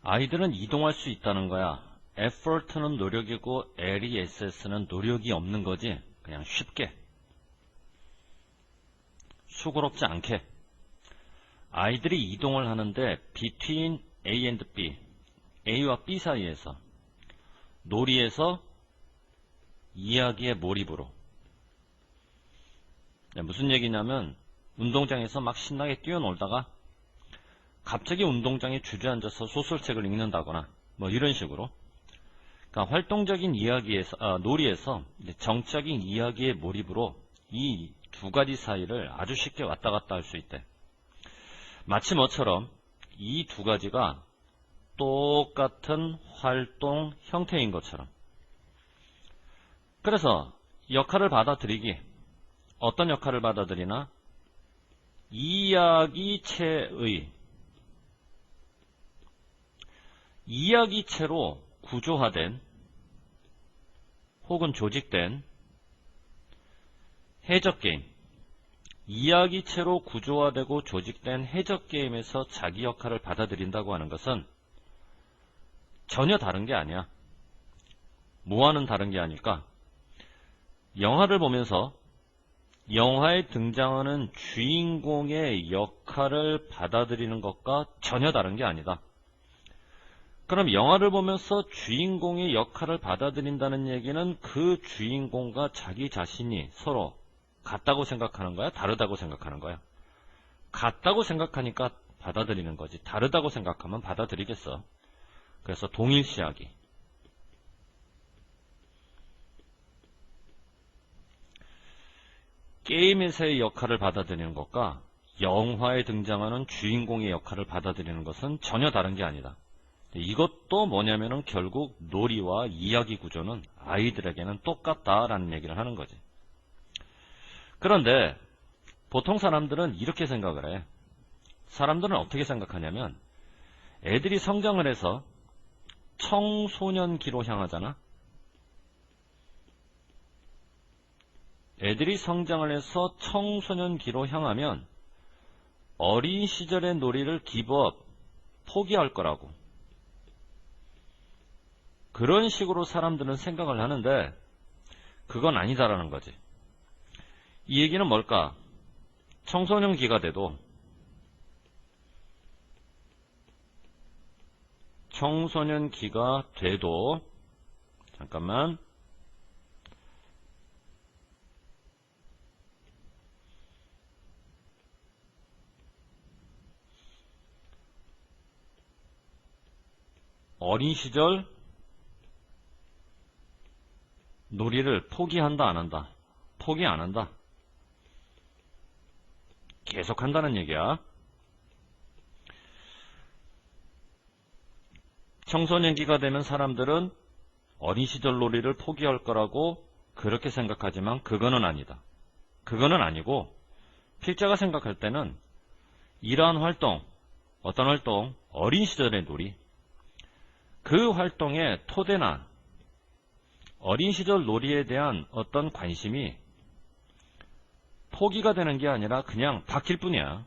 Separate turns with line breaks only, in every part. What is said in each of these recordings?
아이들은 이동할 수 있다는 거야. effort는 노력이고 less는 노력이 없는 거지. 그냥 쉽게. 수고롭지 않게. 아이들이 이동을 하는데 between A and B, A와 B 사이에서, 놀이에서 이야기의 몰입으로. 무슨 얘기냐면 운동장에서 막 신나게 뛰어놀다가 갑자기 운동장에 주저앉아서 소설책을 읽는다거나 뭐 이런 식으로. 그러니까 활동적인 이야기에서, 놀이에서 정적인 이야기의 몰입으로 이 두 가지 사이를 아주 쉽게 왔다 갔다 할 수 있대. 마치 뭐처럼 이 두 가지가 똑같은 활동 형태인 것처럼. 그래서 역할을 받아들이기. 어떤 역할을 받아들이나? 이야기체로 구조화된 혹은 조직된 해적게임. 이야기체로 구조화되고 조직된 해적게임에서 자기 역할을 받아들인다고 하는 것은 전혀 다른 게 아니야. 뭐와는 다른 게 아닐까? 영화를 보면서 영화에 등장하는 주인공의 역할을 받아들이는 것과 전혀 다른 게 아니다. 그럼 영화를 보면서 주인공의 역할을 받아들인다는 얘기는 그 주인공과 자기 자신이 서로 같다고 생각하는 거야? 다르다고 생각하는 거야? 같다고 생각하니까 받아들이는 거지. 다르다고 생각하면 받아들이겠어. 그래서 동일시하기. 게임에서의 역할을 받아들이는 것과 영화에 등장하는 주인공의 역할을 받아들이는 것은 전혀 다른 게 아니다. 이것도 뭐냐면은 결국 놀이와 이야기 구조는 아이들에게는 똑같다라는 얘기를 하는 거지. 그런데 보통 사람들은 이렇게 생각을 해. 사람들은 어떻게 생각하냐면 애들이 성장을 해서 청소년기로 향하잖아. 애들이 성장을 해서 청소년기로 향하면 어린 시절의 놀이를 기브업, 포기할 거라고. 그런 식으로 사람들은 생각을 하는데 그건 아니다라는 거지. 이 얘기는 뭘까? 청소년기가 돼도 잠깐만, 어린 시절 놀이를 포기한다 안 한다? 포기 안 한다. 계속 한다는 얘기야. 청소년기가 되면 사람들은 어린 시절 놀이를 포기할 거라고 그렇게 생각하지만 그거는 아니다. 그거는 아니고 필자가 생각할 때는 이러한 활동, 어떤 활동, 어린 시절의 놀이, 그 활동의 토대나 어린 시절 놀이에 대한 어떤 관심이 포기가 되는 게 아니라 그냥 바뀔 뿐이야.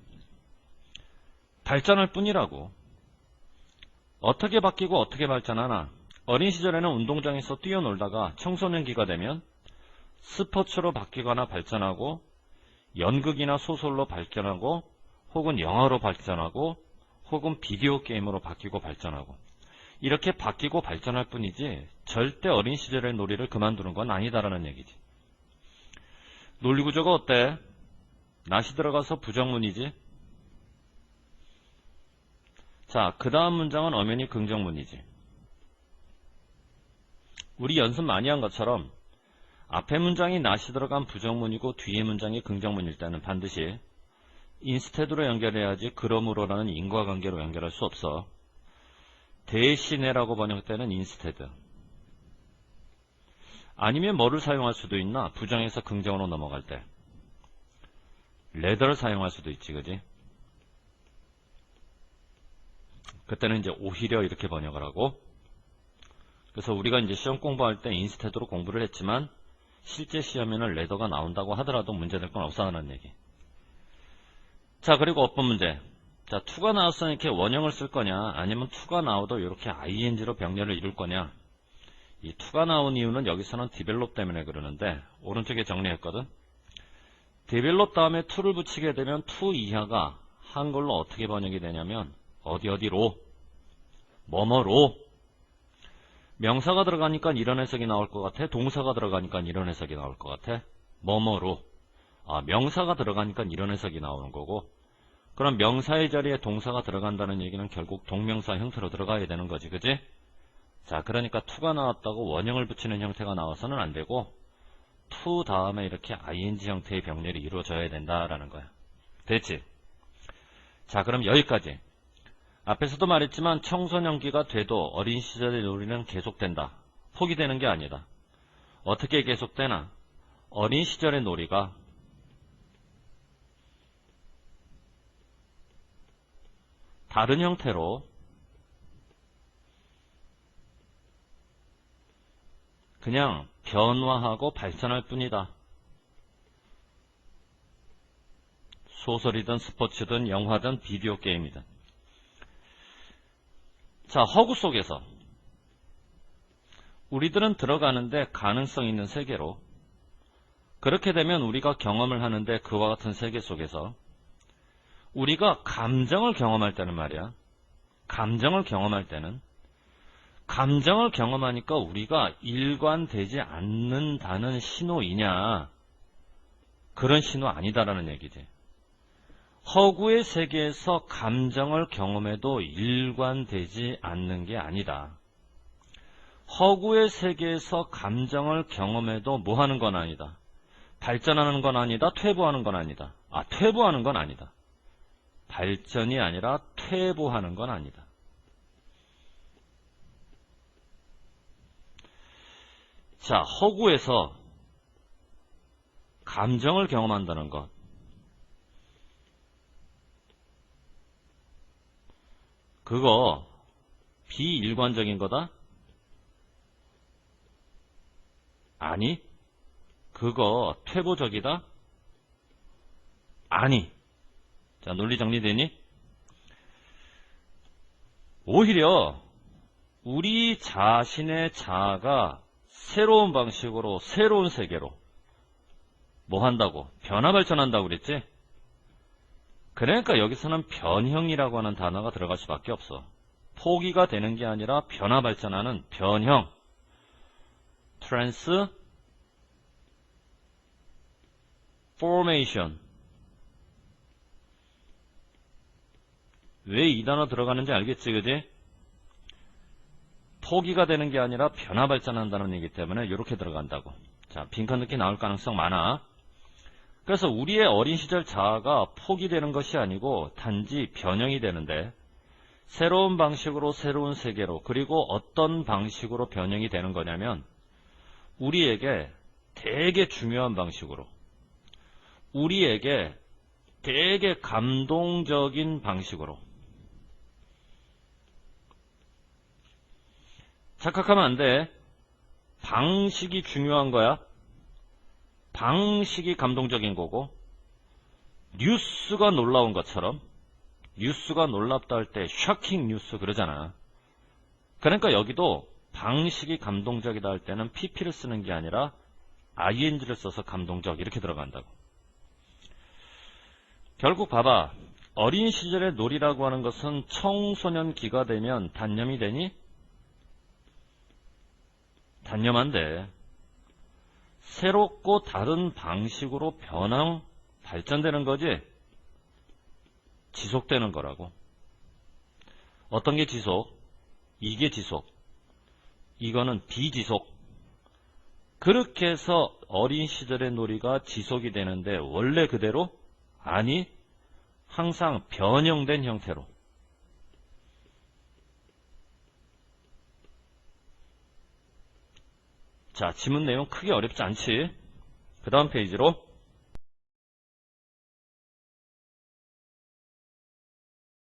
발전할 뿐이라고. 어떻게 바뀌고 어떻게 발전하나? 어린 시절에는 운동장에서 뛰어놀다가 청소년기가 되면 스포츠로 바뀌거나 발전하고 연극이나 소설로 발전하고 혹은 영화로 발전하고 혹은 비디오 게임으로 바뀌고 발전하고 이렇게 바뀌고 발전할 뿐이지 절대 어린 시절의 놀이를 그만두는 건 아니다라는 얘기지. 논리구조가 어때? 낫이 들어가서 부정문이지. 자, 그 다음 문장은 엄연히 긍정문이지. 우리 연습 많이 한 것처럼 앞에 문장이 낫이 들어간 부정문이고 뒤에 문장이 긍정문일 때는 반드시 instead로 연결해야지 그러므로라는 인과관계로 연결할 수 없어. 대신에라고 번역되는 instead. 아니면 뭐를 사용할 수도 있나? 부정에서 긍정으로 넘어갈 때. rather를 사용할 수도 있지, 그지? 그때는 이제 오히려 이렇게 번역을 하고. 그래서 우리가 이제 시험 공부할 때 instead로 공부를 했지만 실제 시험에는 rather가 나온다고 하더라도 문제될 건 없다는 얘기. 자, 그리고 어법 문제. 자, to가 나왔으니 이렇게 원형을 쓸 거냐, 아니면 to가 나오도 이렇게 ing로 병렬을 이룰 거냐. 이 to가 나온 이유는 여기서는 develop 때문에 그러는데, 오른쪽에 정리했거든. develop 다음에 to를 붙이게 되면 to 이하가 한글로 어떻게 번역이 되냐면, 어디로, 뭐뭐로. 명사가 들어가니까 이런 해석이 나올 것 같아. 동사가 들어가니까 이런 해석이 나올 것 같아. 뭐뭐로. 명사가 들어가니까 이런 해석이 나오는 거고, 그럼 명사의 자리에 동사가 들어간다는 얘기는 결국 동명사 형태로 들어가야 되는 거지, 그지? 자, 그러니까 to가 나왔다고 원형을 붙이는 형태가 나와서는 안 되고, to 다음에 이렇게 ing 형태의 병렬이 이루어져야 된다라는 거야. 됐지? 자, 그럼 여기까지. 앞에서도 말했지만 청소년기가 돼도 어린 시절의 놀이는 계속된다. 포기되는 게 아니다. 어떻게 계속되나? 어린 시절의 놀이가 다른 형태로 그냥 변화하고 발전할 뿐이다. 소설이든 스포츠든 영화든 비디오 게임이든. 자, 허구 속에서 우리들은 들어가는데 가능성 있는 세계로, 그렇게 되면 우리가 경험을 하는데 그와 같은 세계 속에서 우리가 감정을 경험할 때는 말이야. 감정을 경험하니까 우리가 일관되지 않는다는 신호이냐? 그런 신호 아니다라는 얘기지. 허구의 세계에서 감정을 경험해도 일관되지 않는 게 아니다. 허구의 세계에서 감정을 경험해도 뭐 하는 건 아니다. 발전하는 건 아니다. 퇴보하는 건 아니다. 퇴보하는 건 아니다. 발전이 아니라 퇴보하는 건 아니다. 자, 허구에서 감정을 경험한다는 것. 그거 비일관적인 거다? 아니. 그거 퇴보적이다? 아니. 자, 논리 정리되니? 오히려 우리 자신의 자아가 새로운 방식으로, 새로운 세계로 뭐 한다고? 변화 발전한다고 그랬지? 그러니까 여기서는 변형이라고 하는 단어가 들어갈 수밖에 없어. 포기가 되는 게 아니라 변화 발전하는 변형. transformation. 왜 이 단어 들어가는지 알겠지, 그지? 포기가 되는 게 아니라 변화 발전한다는 얘기 때문에 이렇게 들어간다고. 자, 빈칸 넣기 나올 가능성 많아. 그래서 우리의 어린 시절 자아가 포기되는 것이 아니고 단지 변형이 되는데, 새로운 방식으로, 새로운 세계로, 그리고 어떤 방식으로 변형이 되는 거냐면 우리에게 되게 중요한 방식으로, 우리에게 되게 감동적인 방식으로. 착각하면 안 돼. 방식이 중요한 거야. 방식이 감동적인 거고, 뉴스가 놀라운 것처럼, 뉴스가 놀랍다 할 때 셔킹 뉴스 그러잖아. 그러니까 여기도 방식이 감동적이다 할 때는 pp를 쓰는 게 아니라 ing를 써서 감동적 이렇게 들어간다고. 결국 봐봐. 어린 시절의 놀이라고 하는 것은 청소년기가 되면 단념이 되니? 단념 안 돼. 새롭고 다른 방식으로 변형, 발전되는 거지? 지속되는 거라고. 어떤 게 지속? 이게 지속. 이거는 비지속. 그렇게 해서 어린 시절의 놀이가 지속이 되는데 원래 그대로? 아니, 항상 변형된 형태로. 자, 지문 내용 크게 어렵지 않지? 그 다음 페이지로.